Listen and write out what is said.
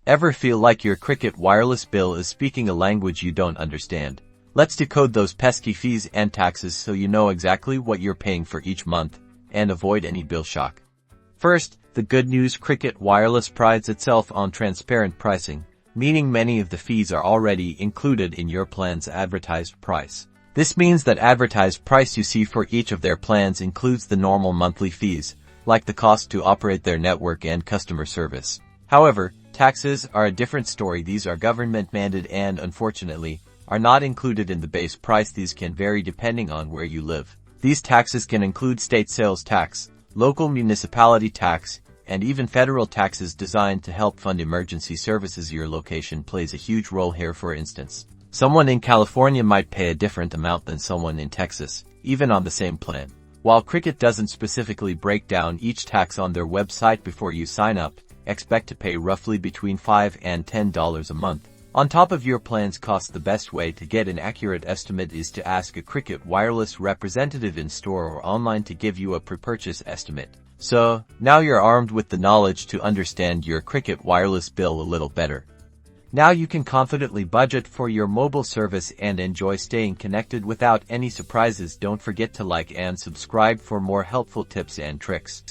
Ever feel like your Cricket wireless bill is speaking a language you don't understand? Let's decode those pesky fees and taxes so you know exactly what you're paying for each month and avoid any bill shock. First, the good news: Cricket Wireless prides itself on transparent pricing, meaning many of the fees are already included in your plan's advertised price. This means that advertised price you see for each of their plans includes the normal monthly fees, like the cost to operate their network and customer service. However, taxes are a different story. These are government-mandated and, unfortunately, are not included in the base price. These can vary depending on where you live. These taxes can include state sales tax, local municipality tax, and even federal taxes designed to help fund emergency services. Your location plays a huge role here. For instance, someone in California might pay a different amount than someone in Texas, even on the same plan. While Cricket doesn't specifically break down each tax on their website before you sign up, expect to pay roughly between $5 and $10 a month on top of your plan's cost. The best way to get an accurate estimate is to ask a Cricket wireless representative in store or online to give you a pre-purchase estimate. So, now you're armed with the knowledge to understand your Cricket wireless bill a little better. Now you can confidently budget for your mobile service and enjoy staying connected without any surprises. Don't forget to like and subscribe for more helpful tips and tricks.